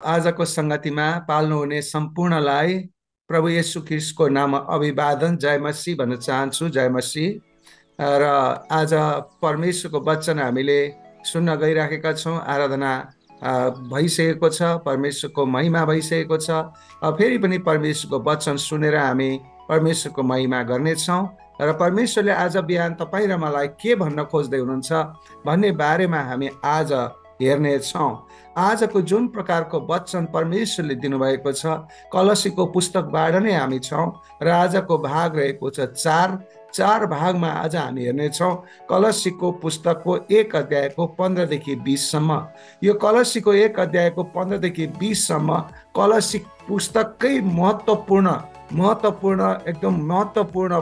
आजको संगतिमा पाल्नुहुने सम्पूर्णलाई प्रभु येशू ख्रीष्टको नाममा अभिवादन जय मसीह भन्न चाहन्छु। जय मसीह। र आज परमेश्वरको वचन हामीले सुन्न गइराखेका छौँ। आराधना भइसकेको छ, परमेश्वरको महिमा भइसकेको छ। फेरि पनि परमेश्वरको वचन सुनेर हामी परमेश्वरको महिमा गर्नेछौँ र परमेश्वरले आज बिहान तपाईँ र मलाई के भन्न खोज्दै हुनुहुन्छ भन्ने बारेमा हामी आज हेर्नेछौँ। आजको जुन प्रकारको वचन परमेश्वरले दिनुभएको छ कलसीको पुस्तकबाट नै हामी छौँ र आजको भाग रहेको छ चार भागमा आज हामी हेर्नेछौँ। कलसीको पुस्तकको 1 अध्यायको 15 देखि 20 सम्म। यो कलसीको 1 अध्यायको 15 देखि 20 सम्म कलसी पुस्तककै एकदम महत्त्वपूर्ण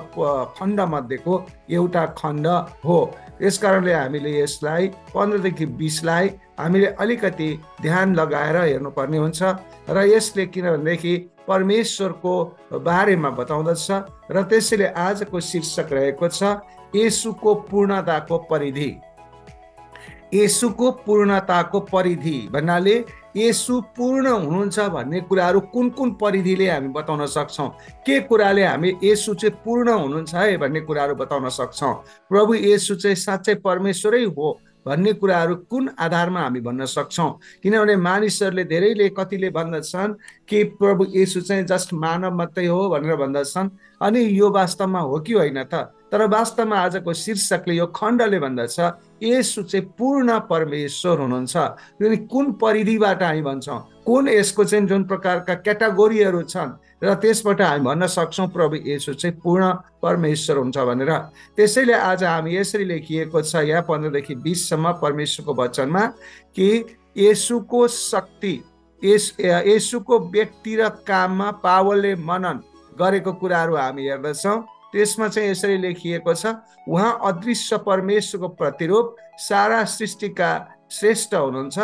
खण्ड मध्येको एउटा खण्ड हो। यस कारणले हामीले यसलाई 15 देखि 20 लाई हामीले अलिकति ध्यान लगाएर हेर्नुपर्ने हुन्छ र यसले किनभनेदेखि परमेश्वरको बारेमा बताउँदछ र त्यसैले आजको शीर्षक रहेको छ येशूको पूर्णताको परिधि। येशूको पूर्णताको परिधि भन्नाले येशू पूर्ण हुनुहुन्छ भन्ने कुराहरू कुन कुन परिधिले हामी बताउन सक्छौँ, के कुराले हामी येशू चाहिँ पूर्ण हुनुहुन्छ है भन्ने कुराहरू बताउन सक्छौँ। प्रभु येशू चाहिँ साँच्चै परमेश्वरै हो भन्ने कुराहरू कुन आधारमा हामी भन्न सक्छौँ। किनभने मानिसहरूले धेरैले कतिले भन्दछन् कि प्रभु येशू चाहिँ जस्ट मानव मात्रै हो भनेर भन्दछन्, अनि यो वास्तवमा हो कि होइन त? तर वास्तवमा आजको शीर्षकले यो खण्डले भन्दछ येशू चाहिँ पूर्ण परमेश्वर हुनुहुन्छ। कुन परिधिबाट हामी भन्छौँ, कुन यसको चाहिँ जुन प्रकारका क्याटेगोरीहरू छन् र त्यसबाट हामी भन्न सक्छौँ प्रभु येशू चाहिँ पूर्ण परमेश्वर हुन्छ भनेर। त्यसैले आज हामी यसरी लेखिएको छ यहाँ 15 देखि 20 सम्म परमेश्वरको वचनमा कि येशूको शक्ति, येशूको व्यक्ति र काममा पावलले मनन गरेको कुराहरू हामी हेर्दछौँ। त्यसमा चाहिँ यसरी लेखिएको छ, उहाँ अदृश्य परमेश्वरको प्रतिरूप, सारा सृष्टिका श्रेष्ठ हुनुहुन्छ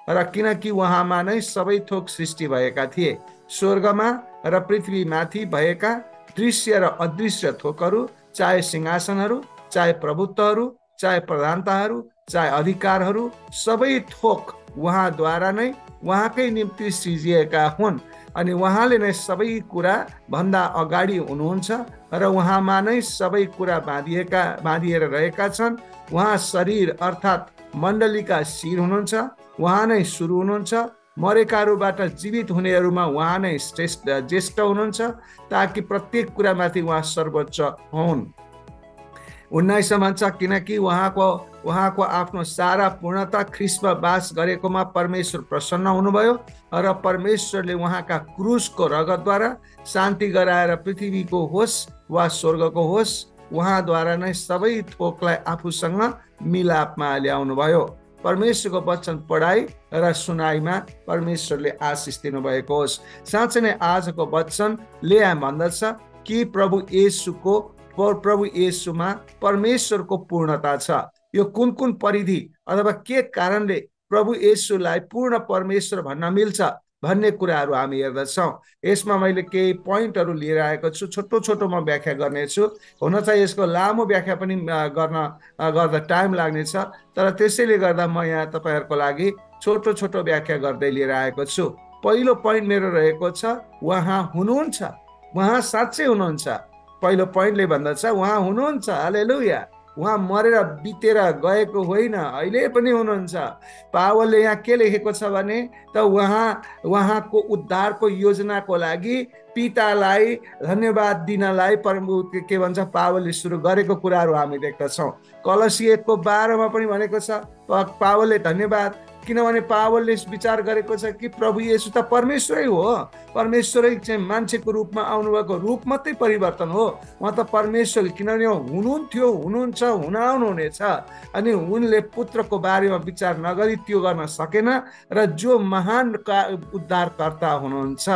र किनकि उहाँमा नै सबै थोक सृष्टि भएका थिए, स्वर्गमा र पृथ्वीमाथि भएका दृश्य र अदृश्य थोकहरू, चाहे सिंहासनहरू, चाहे प्रभुत्वहरू, चाहे प्रधानताहरू, चाहे अधिकारहरू, सबै थोक उहाँद्वारा नै उहाँकै निम्ति सृजिएका हुन्। अनि उहाँले नै सबै कुरा भन्दा अगाडि हुनुहुन्छ र उहाँमा नै सबै कुरा बाँधिएर रहेका छन्। उहाँ शरीर अर्थात् मण्डलीका शिर हुनुहुन्छ, उहाँ नै सुरु हुनुहुन्छ, मरेकाहरूबाट जीवित हुनेहरूमा उहाँ नै ज्येष्ठ हुनुहुन्छ, ताकि प्रत्येक कुरामाथि उहाँ सर्वोच्च हुन्। 19 भन्छ, किनकि उहाँको आफ्नो सारा पूर्णता ख्रीष्टमा बास गरेकोमा परमेश्वर प्रसन्न हुनुभयो र परमेश्वरले उहाँका क्रुसको रगतद्वारा शान्ति गराएर पृथ्वीको होस् वा स्वर्गको होस् उहाँद्वारा नै सबै थोकलाई आफूसँग मिलापमा ल्याउनुभयो। परमेश्वरको वचन पढाइ र सुनाइमा परमेश्वरले आशिष दिनुभएको होस्। साँच्चै नै आजको वचनले भन्दछ कि प्रभु येशूमा परमेश्वरको पूर्णता छ। यो कुन कुन परिधि अथवा के कारणले प्रभु येशूलाई पूर्ण परमेश्वर भन्न मिल्छ भन्ने कुराहरू हामी हेर्दछौँ। यसमा मैले केही पोइन्टहरू लिएर आएको छु, छोटो म व्याख्या गर्नेछु। हुन चाहिँ यसको लामो व्याख्या पनि गर्दा टाइम लाग्नेछ, तर त्यसैले गर्दा म यहाँ तपाईँहरूको लागि छोटो व्याख्या गर्दै लिएर आएको छु। पहिलो पोइन्ट मेरो रहेको छ, उहाँ हुनुहुन्छ, उहाँ साँच्चै हुनुहुन्छ। पहिलो पोइन्टले भन्दछ उहाँ हुनुहुन्छ। हालेलुया। उहाँ मरेर बितेर गएको होइन, अहिले पनि हुनुहुन्छ। पावलले यहाँ के लेखेको छ भने त उहाँको उद्धारको योजनाको लागि पितालाई धन्यवाद दिनलाई के भन्छ पावलले सुरु गरेको कुराहरू हामी देख्दछौँ। कलसी 1:12 मा पनि भनेको छ पावलले धन्यवाद, किनभने पावलले विचार गरेको छ कि प्रभु येशू त परमेश्वरै हो, परमेश्वरै चाहिँ मान्छेको रूपमा आउनुभएको रूप मात्रै परिवर्तन हो। उहाँ त परमेश्वर, किनभने हुनुहुन्थ्यो, हुनुहुन्छ, हुन आउनुहुनेछ। अनि उनले पुत्रको बारेमा विचार नगरी त्यो गर्न सकेन र जो महान उद्धारकर्ता हुनुहुन्छ।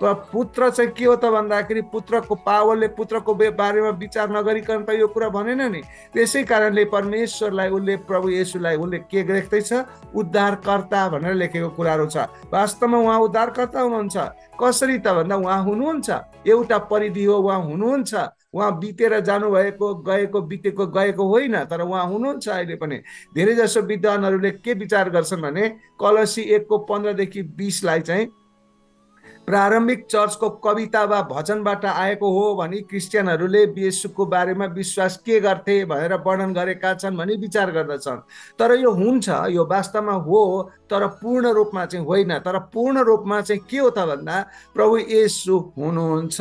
पुत्र चाहिँ के हो त भन्दाखेरि पावलले पुत्रको बारेमा विचार नगरिकन त यो कुरा भनेन नि। त्यसै कारणले परमेश्वरलाई उसले प्रभु येशूलाई उसले के लेख्दैछ, उद्धारकर्ता भनेर लेखेको कुराहरू छ। वास्तवमा उहाँ उद्धारकर्ता हुनुहुन्छ। कसरी त भन्दा उहाँ हुनुहुन्छ, एउटा परिधि हो, उहाँ हुनुहुन्छ उहाँ बितेर जानुभएको गएको बितेको गएको होइन, तर उहाँ हुनुहुन्छ अहिले पनि। धेरै जसो विद्वानहरूले के विचार गर्छन् भने कलसी 1:15-20 चाहिँ प्रारम्भिक चर्चको कविता वा भजनबाट आएको हो भनी क्रिस्चियनहरूले येशूको बारेमा विश्वास के गर्थे भनेर वर्णन गरेका छन् भनी विचार गर्दछन्। तर यो हुन्छ, यो वास्तवमा हो, तर पूर्ण रूपमा चाहिँ होइन। तर पूर्ण रूपमा चाहिँ के हो त भन्दा प्रभु येशू हुनुहुन्छ।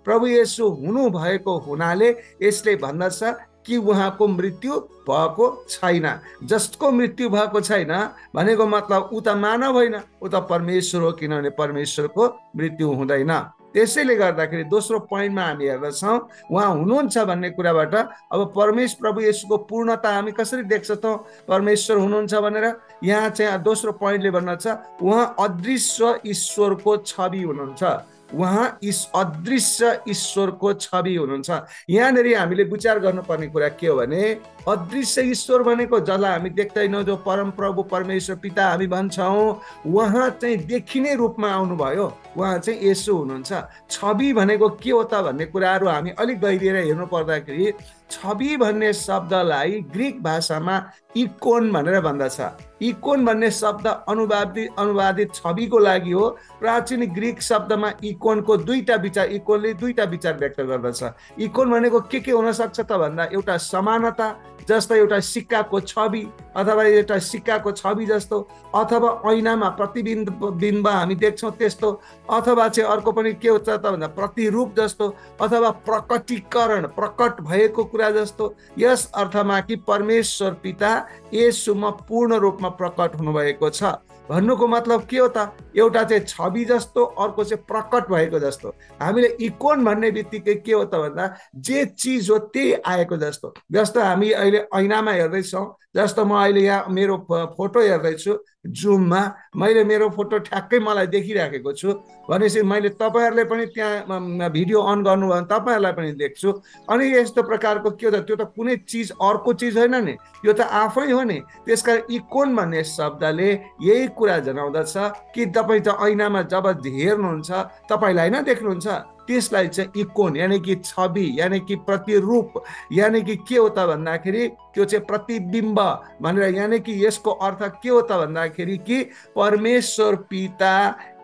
प्रभु येशू हुनु भएको हुनाले यसले भन्दछ कि उहाँको मृत्यु भएको छैन। जसको मृत्यु भएको छैन भनेको मतलब ऊ त मानव होइन, ऊ त परमेश्वर हो, किनभने परमेश्वरको मृत्यु हुँदैन। त्यसैले गर्दाखेरि दोस्रो पोइन्टमा हामी हेर्दछौँ उहाँ हुनुहुन्छ भन्ने कुराबाट अब परमेश्वर प्रभु येशूको पूर्णता हामी कसरी देख्छौँ परमेश्वर हुनुहुन्छ भनेर। यहाँ चाहिँ दोस्रो पोइन्टले भन्दछ उहाँ अदृश्य ईश्वरको छवि हुनुहुन्छ। उहाँ अदृश्य ईश्वरको छवि हुनुहुन्छ। यहाँनिर हामीले विचार गर्नुपर्ने कुरा के हो भने अदृश्य ईश्वर भनेको जसलाई हामी देख्दैनौँ, जो परम प्रभु परमेश्वर पिता हामी भन्छौँ, उहाँ चाहिँ देखिने रूपमा आउनुभयो, उहाँ चाहिँ येशू हुनुहुन्छ। छवि भनेको के हो त भन्ने कुराहरू हामी अलिक गहिरिएर हेर्नु पर्दाखेरि छवि भन्ने शब्दलाई ग्रिक भाषामा इकोन भनेर भन्दछ। इकोन भन्ने शब्द अनुवादित छविको लागि हो। प्राचीन ग्रिक शब्दमा इकोनको इकोनले दुईटा विचार व्यक्त गर्दछ। इकोन भनेको के हुन सक्छ त भन्दा एउटा समानता, जस्तो एउटा सिक्काको छवि अथवा एउटा सिक्काको छवि जस्तो, अथवा ऐनामा प्रतिबिम्ब हामी देख्छौँ त्यस्तो, अथवा चाहिँ अर्को पनि के हुन्छ त भन्दा प्रतिरूप जस्तो, अथवा प्रकटीकरण, प्रकट भएको कुरा जस्तो। यस अर्थमा कि परमेश्वर पिता येशूमा पूर्ण रूपमा प्रकट हुनुभएको छ भन्नुको मतलब के हो त, एउटा चाहिँ छवि जस्तो, अर्को चाहिँ प्रकट भएको जस्तो। हामीले इकोन भन्ने बित्तिकै के हो त भन्दा जे चिज हो त्यही आएको जस्तो। जस्तो हामी अहिले ऐनामा हेर्दैछौँ, जस्तो म अहिले यहाँ मेरो फोटो हेर्दैछु जुममा, मैले मेरो फोटो ठ्याक्कै मलाई देखिराखेको छु भनेपछि मैले तपाईँहरूले पनि त्यहाँ भिडियो अन गर्नु भयो भने तपाईँहरूलाई पनि देख्छु। अनि यस्तो प्रकारको के हो त, त्यो त कुनै चिज अर्को चिज होइन नि, यो त आफै हो नि। त्यसकारण इकोन भन्ने शब्दले यही कुरा जनाउँदछ कि तपाईँ त ऐनामा जब हेर्नुहुन्छ तपाईँलाई होइन देख्नुहुन्छ, त्यसलाई चाहिँ इकोन यानि कि छवि यानि कि प्रतिरूप यानि कि के हो त भन्दाखेरि त्यो चाहिँ प्रतिबिम्ब भनेर, यानि कि यसको अर्थ के हो त भन्दाखेरि कि परमेश्वर पिता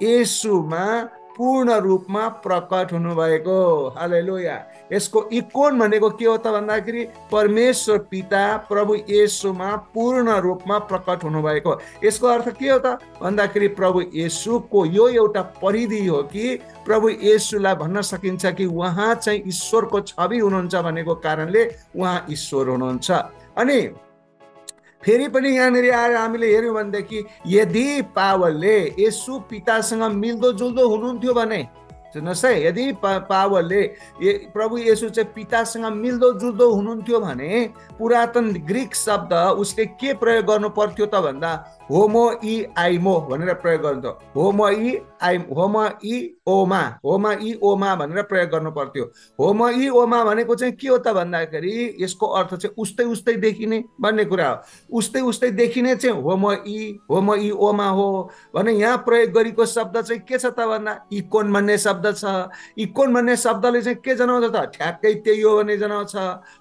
येशूमा पूर्ण रूपमा प्रकट हुनुभएको। हालेलुया। यसको इकोन भनेको के हो त भन्दाखेरि परमेश्वर पिता प्रभु येशूमा पूर्ण रूपमा प्रकट हुनुभएको। यसको अर्थ के हो त भन्दाखेरि प्रभु येशूको यो एउटा परिधि हो कि प्रभु येशूलाई भन्न सकिन्छ कि उहाँ चाहिँ ईश्वरको छवि हुनुहुन्छ भनेको कारणले उहाँ ईश्वर हुनुहुन्छ। अनि फेरि पनि यहाँनिर आएर हामीले हेऱ्यौँ भनेदेखि यदि पावलले येशू पितासँग मिल्दोजुल्दो हुनुहुन्थ्यो भने, सुन्नुहोस् है, यदि पावलले प्रभु येशू चाहिँ पितासँग मिल्दोजुल्दो हुनुहुन्थ्यो भने पुरातन ग्रिक शब्द उसले के प्रयोग गर्नु पर्थ्यो त भन्दा होमो इ आइमो भनेर प्रयोग गर्दो। होमो इ ओमा भनेर प्रयोग गर्नु पर्थ्यो। होमो इ ओमा भनेको चाहिँ के हो त भन्दाखेरि यसको अर्थ चाहिँ उस्तै उस्तै देखिने भन्ने कुरा हो। उस्तै उस्तै देखिने चाहिँ होमो इ ओमा हो भने यहाँ प्रयोग गरेको शब्द चाहिँ के छ त भन्दा इकोन भन्ने शब्द छ। इकोन भन्ने शब्दले चाहिँ के जनाउँछ त, ठ्याक्कै त्यही हो भन्ने जनाउँछ।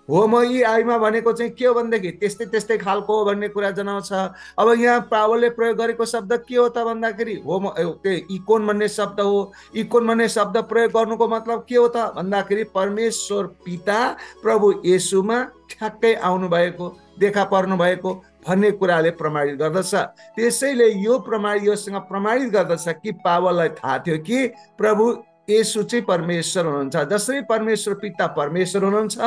होमो इ आइमा भनेको चाहिँ के हो भनेदेखि त्यस्तै त्यस्तै खालको हो भन्ने कुरा जनाउँछ। अब यहाँ पावलले प्रयोग गरेको शब्द के हो त भन्दाखेरि इकोन भन्ने शब्द हो। इकोन भन्ने शब्द प्रयोग गर्नुको मतलब के हो त भन्दाखेरि परमेश्वर पिता प्रभु येशूमा ठ्याक्कै आउनु भएको, देखा पर्नु भएको भन्ने कुराले प्रमाणित गर्दछ। त्यसैले योसँग प्रमाणित गर्दछ कि पावललाई थाहा थियो कि प्रभु येशू चाहिँ परमेश्वर हुनुहुन्छ। जसरी परमेश्वर पिता परमेश्वर हुनुहुन्छ,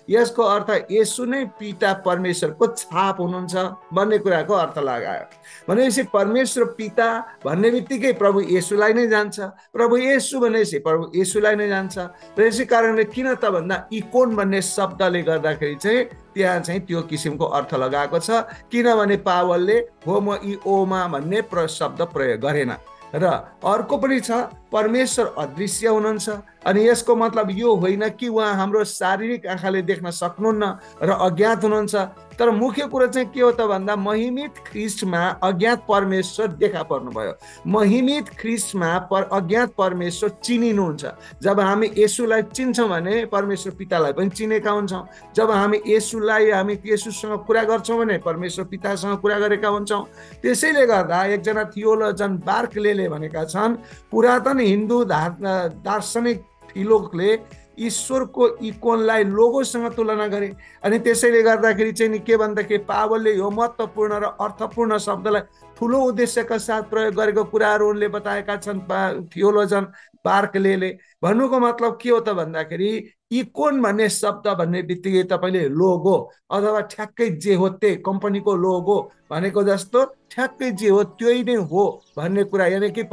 यसको अर्थ येशू नै पिता परमेश्वरको छाप हुनुहुन्छ भन्ने कुराको अर्थ लगायो। भनेपछि परमेश्वर पिता भन्ने बित्तिकै प्रभु येशूलाई नै जान्छ, प्रभु येशू भनेपछि प्रभु येशूलाई नै जान्छ। त्यसै कारणले किन त भन्दा इकोन भन्ने शब्दले गर्दाखेरि चाहिँ त्यहाँ चाहिँ त्यो किसिमको अर्थ लगाएको छ, किनभने पावलले होमो इ ओमा भन्ने शब्द प्रयोग गरेन। र अर्को पनि छ परमेश्वर अदृश्य हुनुहुन्छ। अनि यसको मतलब यो होइन कि उहाँ हाम्रो शारीरिक आँखाले देख्न सक्नुहुन्न र अज्ञात हुनुहुन्छ, तर मुख्य कुरो चाहिँ के हो त भन्दा महिमित ख्रिस्टमा अज्ञात परमेश्वर देखा पर्नुभयो। महिमित ख्रिस्टमा अज्ञात परमेश्वर चिनिनुहुन्छ। जब हामी येशूलाई चिन्छौँ भने परमेश्वर पितालाई पनि चिनेका हुन्छौँ। जब हामी येशूसँग कुरा गर्छौँ भने परमेश्वर पितासँग कुरा गरेका हुन्छौँ। त्यसैले गर्दा एकजना थियोलोजन बार्कलेले भनेका छन्, पुरातन हिन्दू दार्शनिक फिलोकले ईश्वरको इकोनलाई लोगोसँग तुलना गरे। अनि त्यसैले गर्दाखेरि चाहिँ नि के भन्दाखेरि पावलले यो महत्त्वपूर्ण र अर्थपूर्ण शब्दलाई ठुलो उद्देश्यका साथ प्रयोग गरेको कुराहरू उनले बताएका छन् थियोलोजन बार्कलेले। भन्नुको मतलब के हो त भन्दाखेरि इकोन भन्ने शब्द भन्ने बित्तिकै तपाईँले लोगो अथवा ठ्याक्कै जे हो त्यही कम्पनीको लोगो भनेको जस्तो ठ्याक्कै जे हो त्यही नै हो भन्ने कुरा, यानि कि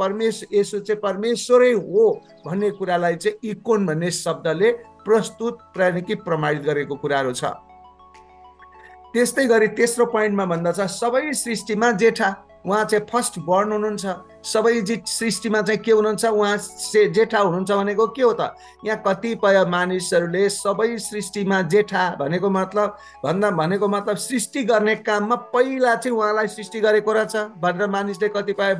येशू चाहिँ परमेश्वरै हो भन्ने कुरालाई चाहिँ इकोन भन्ने शब्दले प्रस्तुत यानि कि प्रमाणित गरेको कुराहरू छ। त्यस्तै गरी तेस्रो पोइन्टमा भन्दछ सबै सृष्टिमा जेठा, उहाँ चाहिँ फर्स्ट बर्न हुनुहुन्छ। सबै सृष्टिमा चाहिँ के हुनुहुन्छ, उहाँ जेठा हुनुहुन्छ भनेको के हो त? यहाँ कतिपय मानिसहरूले सबै सृष्टिमा जेठा भनेको मतलब सृष्टि गर्ने काममा पहिला चाहिँ उहाँलाई सृष्टि गरेको रहेछ भनेर मानिसले कतिपय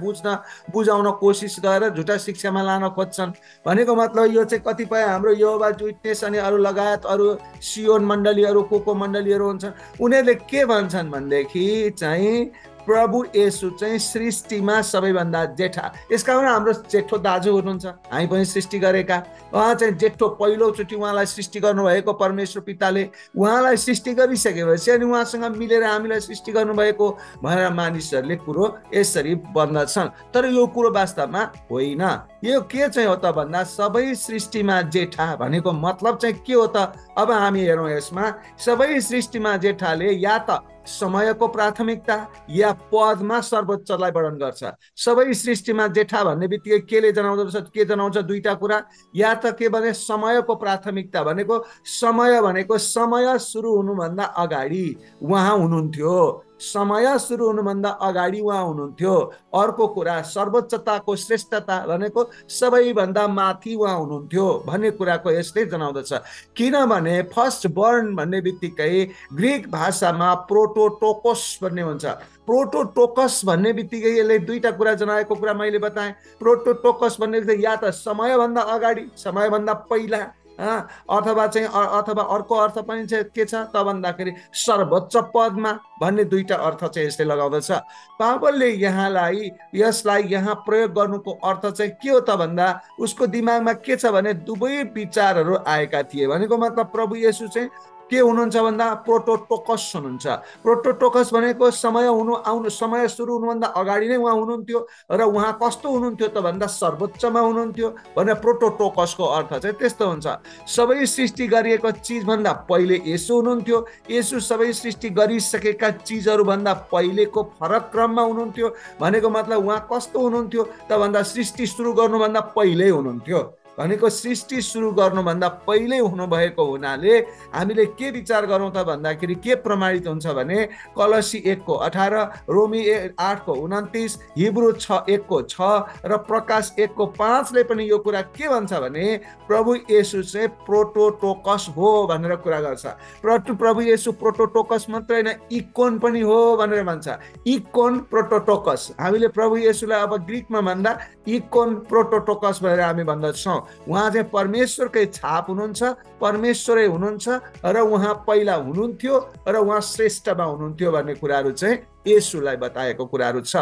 बुझाउन कोसिस गरेर झुटा शिक्षामा लान खोज्छन्। भनेको मतलब यो चाहिँ कतिपय हाम्रो यहोवा विटनेस अनि अरू लगायत अरू सियोन मण्डलीहरू को मण्डलीहरू हुन्छन्, उनीहरूले के भन्छन् भनेदेखि चाहिँ प्रभु येशू चाहिँ सृष्टिमा सबैभन्दा जेठा। यसका कारण हाम्रो जेठो दाजु हुनुहुन्छ, हामी पनि सृष्टि गरेका। उहाँ चाहिँ जेठो पहिलोचोटि उहाँलाई सृष्टि गर्नुभएको परमेश्वर पिताले उहाँलाई सृष्टि गरिसकेपछि अनि उहाँसँग मिलेर हामीलाई सृष्टि गर्नुभएको भनेर मानिसहरूले कुरो यसरी बन्दछन्। तर यो कुरो वास्तवमा होइन। यो के चाहिँ हो त भन्दा सबै सृष्टिमा जेठा भनेको मतलब चाहिँ के हो त? अब हामी हेरौँ यसमा सबै सृष्टिमा जेठाले या त समयको प्राथमिकता या पदमा सर्वोच्चलाई वर्णन गर्छ। सबै सृष्टिमा जेठा भन्ने बित्तिकै के जनाउँछ दुईटा कुरा। या त के भने समयको प्राथमिकता भनेको समय सुरु हुनुभन्दा अगाडि उहाँ हुनुहुन्थ्यो, समय सुरु हुनुभन्दा अगाडि उहाँ हुनुहुन्थ्यो। अर्को कुरा सर्वोच्चताको श्रेष्ठता भनेको सबैभन्दा माथि उहाँ हुनुहुन्थ्यो भन्ने कुराको यसले जनाउँदछ। किनभने फर्स्ट बर्न भन्ने बित्तिकै ग्रिक भाषामा प्रोटोटोकस भन्ने हुन्छ। प्रोटोटोकस भन्ने बित्तिकै यसले दुईटा कुरा जनाएको कुरा मैले बताएँ। प्रोटोटोकस भन्ने या त समयभन्दा अगाडि, समयभन्दा पहिला, अथवा अर्को अर्थ पनि के छ त भन्दाखेरि सर्वोच्च पदमा भन्ने दुईटा अर्थ चाहिँ यसले लगाउँदछ। पावलले यसलाई यहाँ प्रयोग गर्नुको अर्थ चाहिँ के हो त भन्दा उसको दिमागमा के छ भने दुवै विचारहरू आएका थिए। भनेको मतलब प्रभु येशू चाहिँ के हुनुहुन्छ भन्दा प्रोटोटोकस हुनुहुन्छ। प्रोटोटोकस भनेको समय सुरु हुनुभन्दा अगाडि नै उहाँ हुनुहुन्थ्यो र उहाँ कस्तो हुनुहुन्थ्यो त भन्दा सर्वोच्चमा हुनुहुन्थ्यो भनेर प्रोटोटोकसको अर्थ चाहिँ त्यस्तो हुन्छ। सबै सृष्टि गरिएको चिजभन्दा पहिले येशू हुनुहुन्थ्यो। येशू सबै सृष्टि गरिसकेका चिजहरूभन्दा पहिलेको फरक क्रममा हुनुहुन्थ्यो। भनेको मतलब उहाँ कस्तो हुनुहुन्थ्यो त भन्दा सृष्टि सुरु गर्नुभन्दा पहिल्यै हुनुहुन्थ्यो। भनेको सृष्टि सुरु गर्नुभन्दा पहिल्यै हुनुभएको हुनाले हामीले के विचार गरौँ त भन्दाखेरि के प्रमाणित हुन्छ भने कलसी 1:18, रोमी 8:29, हिब्रू 1:6 र प्रकाश 1:5ले पनि यो कुरा के भन्छ भने प्रभु येशू चाहिँ प्रोटोटोकस हो भनेर कुरा गर्छ। प्रभु येशू प्रोटोटोकस मात्रै होइन इकोन पनि हो भनेर भन्छ। इकोन प्रोटोटोकस, हामीले प्रभु येशूलाई अब ग्रिकमा भन्दा इकोन प्रोटोटोकस भनेर हामी भन्दछौँ। उहाँ चाहिँ परमेश्वरकै छाप हुनुहुन्छ, परमेश्वरै हुनुहुन्छ र उहाँ पहिला हुनुहुन्थ्यो र उहाँ श्रेष्ठमा हुनुहुन्थ्यो भन्ने कुराहरू चाहिँ येशूलाई बताएको कुराहरू छ।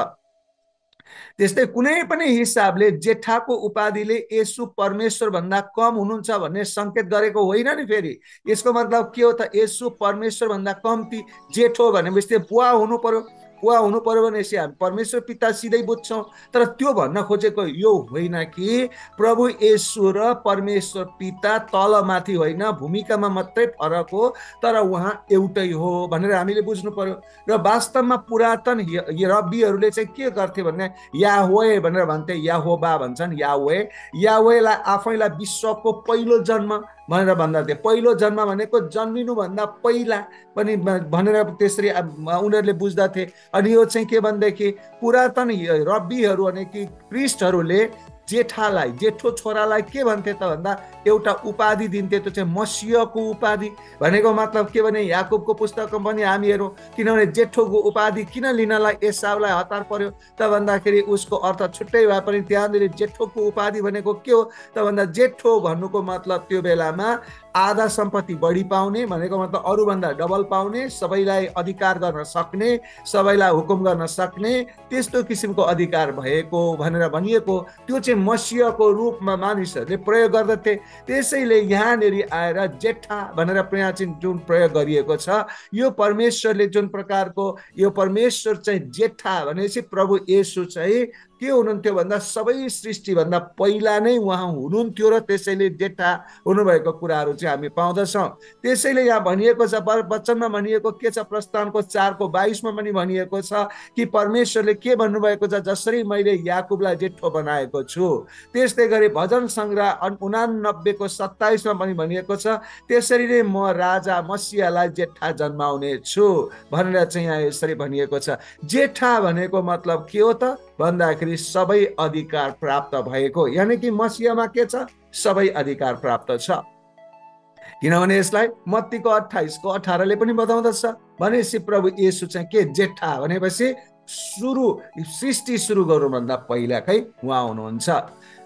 त्यस्तै कुनै पनि हिसाबले जेठाको उपाधिले येशू परमेश्वर भन्दा कम हुनुहुन्छ भन्ने संकेत गरेको होइन नि। फेरि यसको मतलब के हो त? येशू परमेश्वर भन्दा कम्ती जेठो भनेपछि बुवा हुनु पर्यो। बुवा हुनु पर्यो भनेपछि हामी परमेश्वर पिता सिधै बुझ्छौँ। तर त्यो भन्न खोजेको यो होइन कि प्रभु येशू र परमेश्वर पिता तलमाथि होइन, भूमिकामा मात्रै फरक हो, तर उहाँ एउटै हो भनेर हामीले बुझ्नु पर्यो। र वास्तवमा पुरातन रब्बीहरूले चाहिँ के गर्थे भने याह्वे भनेर भन्थे, याहोबा भन्छन्, याह्वेलाई आफैलाई विश्वको पहिलो जन्म भनेर भन्दथे। पहिलो जन्म भनेको जन्मिनुभन्दा पहिला पनि भनेर त्यसरी उनीहरूले बुझ्दथे। अनि यो चाहिँ के भनेदेखि पुरातन रब्बीहरू भने कि प्रिस्टहरूले जेठालाई, जेठो छोरालाई के भन्थे त भन्दा एउटा उपाधि दिन्थे, त्यो चाहिँ मसीहको उपाधि। भनेको मतलब के भने याकुबको पुस्तकमा पनि हामी हेरौँ, किनभने जेठोको उपाधि किन लिनलाई एसावलाई हतार पर्यो त भन्दाखेरि उसको अर्थ छुट्टै भए पनि त्यहाँनिर जेठोको उपाधि भनेको के हो त भन्दा जेठो भन्नुको मतलब त्यो बेलामा आधा सम्पत्ति बढी पाउने, भनेको मतलब अरूभन्दा डबल पाउने, सबैलाई अधिकार गर्न सक्ने, सबैलाई हुकुम गर्न सक्ने, त्यस्तो किसिमको अधिकार भएको भनेर भनिएको, त्यो चाहिँ मसीहको रूपमा मानिसहरूले प्रयोग गर्दथे। त्यसैले यहाँनिर आएर जेठा भनेर यहाँ जुन प्रयोग गरिएको छ, यो परमेश्वरले जुन प्रकारको, यो परमेश्वर चाहिँ जेठा भनेपछि प्रभु येशू चाहिँ के हुनुहुन्थ्यो भन्दा सबै सृष्टिभन्दा पहिला नै उहाँ हुनुहुन्थ्यो र त्यसैले जेठा हुनुभएको कुराहरू चाहिँ हामी पाउँदछौँ। त्यसैले यहाँ भनिएको छ, वचनमा भनिएको के छ, प्रस्थानको 4:22 पनि भनिएको छ कि परमेश्वरले के भन्नुभएको छ, जसरी मैले याकुबलाई जेठो बनाएको छु, त्यस्तै गरी भजन सङ्ग्रह 89:27 पनि भनिएको छ, त्यसरी नै म राजा मसीहलाई जेठा जन्माउने छु भनेर चाहिँ यहाँ यसरी भनिएको छ। जेठा भनेको मतलब के हो त भन्दाखेरि सबै अधिकार प्राप्त भएको, यानि कि मसीहमा के छ, सबै अधिकार प्राप्त छ। किनभने यसलाई मत्तीको 28:18 पनि बताउँदछ, भनेपछि प्रभु येशू चाहिँ के जेठा भनेपछि सृष्टि सुरु गर्नुभन्दा पहिलाकै उहाँ हुनुहुन्छ।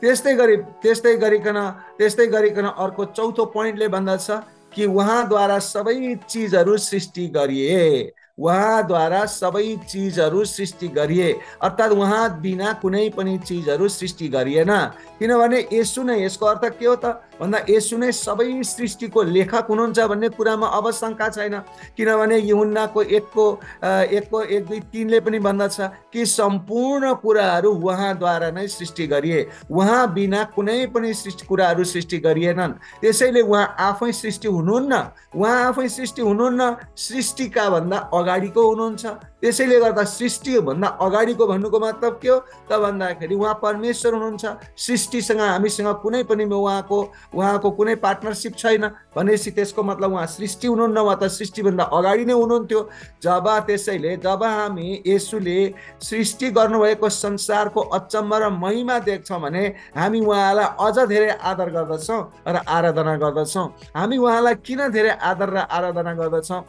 त्यस्तै गरिकन अर्को चौथो पोइन्टले भन्दछ कि उहाँद्वारा सबै चिजहरू सृष्टि गरिए, उहाँद्वारा सबै चिजहरू सृष्टि गरिए, अर्थात् उहाँ बिना कुनै पनि चिजहरू सृष्टि गरिएन। किनभने येशू नै, यसको अर्थ के हो त भन्दा येशू नै सबै सृष्टिको लेखक हुनुहुन्छ भन्ने कुरामा अब शङ्का छैन। किनभने यूहन्नाको 1:1-2-3 पनि भन्दछ कि सम्पूर्ण कुराहरू उहाँद्वारा नै सृष्टि गरिए, उहाँ बिना कुनै पनि कुराहरू सृष्टि गरिएनन्। त्यसैले उहाँ आफै सृष्टि हुनुहुन्न, उहाँ आफै सृष्टि हुनुहुन्न, सृष्टिका भन्दा अगाडिको हुनुहुन्छ। त्यसैले गर्दा सृष्टि भन्दा अगाडिको भन्नुको मतलब के हो त भन्दाखेरि उहाँ परमेश्वर हुनुहुन्छ, सृष्टिसँग हामीसँग कुनै पनि उहाँको कुनै पार्टनरसिप छैन भनेपछि त्यसको मतलब उहाँ सृष्टि हुनुहुन्न, उहाँ त सृष्टिभन्दा अगाडि नै हुनुहुन्थ्यो। त्यसैले जब हामी येशूले सृष्टि गर्नुभएको संसारको अचम्म र महिमा देख्छौँ भने हामी उहाँलाई अझ धेरै आदर गर्दछौँ र आराधना गर्दछौँ। हामी उहाँलाई किन धेरै आदर र आराधना गर्दछौँ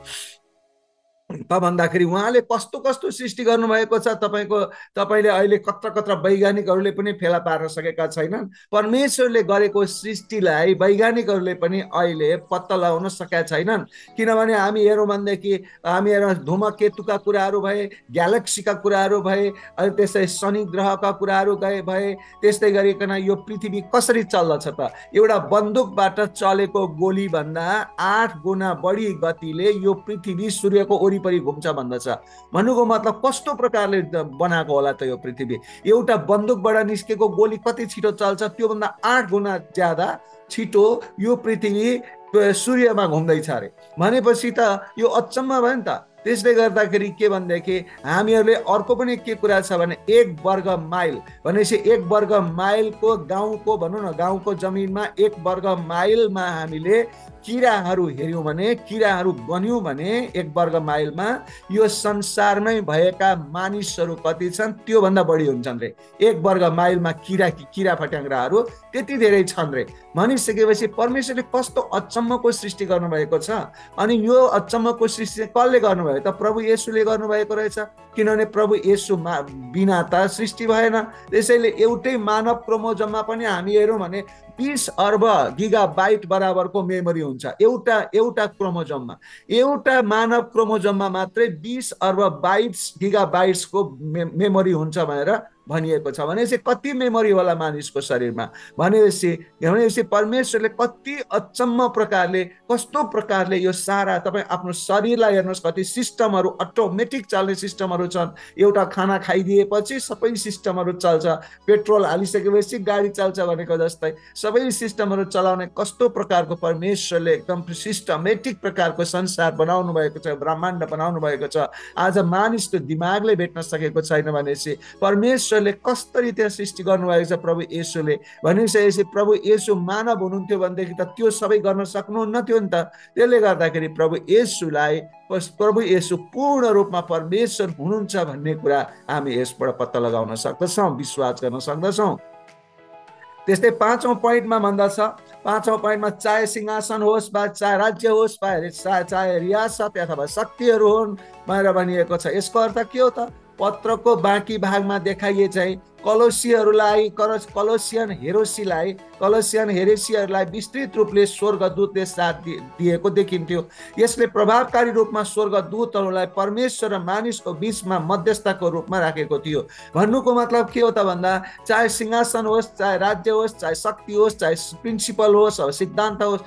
त भन्दाखेरि उहाँले कस्तो कस्तो सृष्टि गर्नुभएको छ, तपाईँले अहिले कत्र वैज्ञानिकहरूले पनि फेला पार्न सकेका छैनन्। परमेश्वरले गरेको सृष्टिलाई वैज्ञानिकहरूले पनि अहिले पत्ता लगाउन सकेका छैनन्। किनभने हामी हेरौँ भनेदेखि हामी हेरौँ धूमकेतुका कुराहरू भए, ग्यालेक्सीका कुराहरू भए, अनि त्यसै शनि ग्रहका कुराहरू भए, त्यस्तै गरिकन यो पृथ्वी कसरी चल्दछ त, एउटा बन्दुकबाट चलेको गोली भन्दा 8 गुणा बढी गतिले यो पृथ्वी सूर्यको वरिपरि घुम्छ भन्दछ। भन्नुको मतलब कस्तो प्रकारले बनाएको होला त यो पृथ्वी, एउटा बन्दुकबाट निस्केको गोली कति छिटो चल्छ, त्योभन्दा 8 गुणा ज्यादा छिटो यो पृथ्वी सूर्यमा घुम्दैछ अरे। भनेपछि त यो अचम्म भयो नि त। त्यसले गर्दाखेरि के भनेदेखि हामीहरूले अर्को पनि के कुरा छ भने 1 वर्ग माइल भनेपछि 1 वर्ग माइलको गाउँको भनौँ न, गाउँको जमिनमा 1 वर्ग माइलमा हामीले किराहरू हेऱ्यौँ भने, किराहरू गन्यौँ भने 1 वर्ग माइलमा यो संसारमै भएका मानिसहरू कति छन् त्योभन्दा बढी हुन्छन् रे। 1 वर्ग माइलमा किरा फट्याङ्ग्राहरू त्यति धेरै छन् रे। भनिसकेपछि परमेश्वरले कस्तो अचम्मको सृष्टि गर्नुभएको छ। अनि यो अचम्मको सृष्टि कसले गर्नुभयो त, प्रभु येशूले गर्नुभएको रहेछ। किनभने प्रभु येशू बिना त सृष्टि भएन। त्यसैले एउटै मानव क्रोमोजोममा पनि हामी हेरौँ भने 20 अर्ब गिगाबाइट बराबरको मेमोरी हुन्छ एउटा क्रोमोजोममा। एउटा मानव क्रोमोजोममा मात्रै 20 अर्ब गिगाबाइट्सको मेमोरी हुन्छ भनेर भनिएको छ। भनेपछि कति मेमोरी होला मानिसको शरीरमा, भनेपछि परमेश्वरले कति अचम्म प्रकारले, कस्तो प्रकारले यो सारा तपाईँ आफ्नो शरीरलाई हेर्नुहोस्, कति सिस्टमहरू अटोमेटिक चल्ने सिस्टमहरू छन्। एउटा खाना खाइदिएपछि सबै सिस्टमहरू चल्छ, पेट्रोल हालिसकेपछि गाडी चल्छ भनेको जस्तै सबै सिस्टमहरू चलाउने कस्तो प्रकारको परमेश्वरले एकदम सिस्टमेटिक प्रकारको संसार बनाउनु भएको छ, ब्रह्माण्ड बनाउनु भएको छ। आज मानिसको दिमागले भेट्न सकेको छैन भनेपछि परमेश्वरले कसरी त्यहाँ सृष्टि गर्नुभएको छ प्रभु येशूले। भनिसकेपछि प्रभु येशू मानव हुनुहुन्थ्यो भनेदेखि त त्यो सबै गर्न सक्नुहुन्न थियो नि त। त्यसले गर्दाखेरि प्रभु येशू पूर्ण रूपमा परमेश्वर हुनुहुन्छ भन्ने कुरा हामी यसबाट पत्ता लगाउन सक्दछौँ, विश्वास गर्न सक्दछौँ। त्यस्तै 5औं पोइन्टमा भन्दछ, 5औं पोइन्टमा चाहे सिंहासन होस् वा चाहे राज्य होस् वा चाहे रियासत अथवा शक्तिहरू हुन् भनेर भनिएको छ। यसको अर्थ के हो त? पत्रको बाँकी भागमा देखाइए चाहिँ कलोसियन हेरेसीहरूलाई विस्तृत रूपले स्वर्गदूतले साथ दिएको देखिन्थ्यो। यसले प्रभावकारी रूपमा स्वर्गदूतहरूलाई परमेश्वर र मानिसको बीचमा मध्यस्थको रूपमा राखेको थियो। भन्नुको मतलब के हो त भन्दा, चाहे सिंहासन होस्, चाहे राज्य होस्, चाहे शक्ति होस्, चाहे प्रिन्सिपल होस्, सिद्धान्त होस्,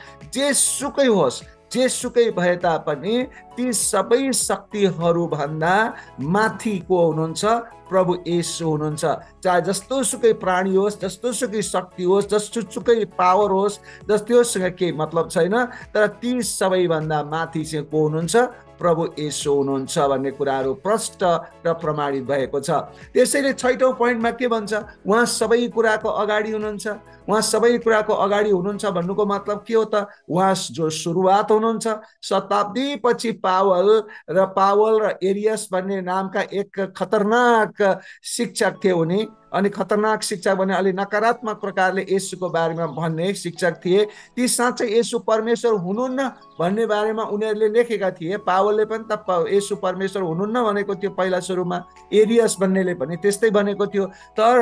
जेसुकै भए तापनि ती सबै शक्तिहरूभन्दा माथिको हुनुहुन्छ प्रभु येशू हुनुहुन्छ। चाहे जस्तोसुकै प्राणी होस्, जस्तोसुकै शक्ति होस्, जस्तोसुकै पावर होस्, जस्तोसँग केही मतलब छैन, तर ती सबैभन्दा माथि चाहिँ को हुनुहुन्छ? प्रभु येशू हुनुहुन्छ भन्ने कुराहरू प्रष्ट र प्रमाणित भएको छ। त्यसैले 6औं पोइन्टमा के भन्छ? उहाँ सबै कुराको अगाडि हुनुहुन्छ। उहाँ सबै कुराको अगाडि हुनुहुन्छ भन्नुको मतलब के हो त? उहाँ जो सुरुवात हुनुहुन्छ। शताब्दी पछि पावल र एरियस भन्ने नामका एक खतरनाक शिक्षक थिए उनी। अनि खतरनाक शिक्षक भने अलि नकारात्मक प्रकारले येशूको बारेमा भन्ने शिक्षक थिए। ती साँच्चै येशू परमेश्वर हुनुहुन्न भन्ने बारेमा उनीहरूले लेखेका थिए। पावलले पनि त येशू परमेश्वर हुनुहुन्न भनेको थियो पहिला सुरुमा, एरियस भन्नेले पनि त्यस्तै भनेको थियो। तर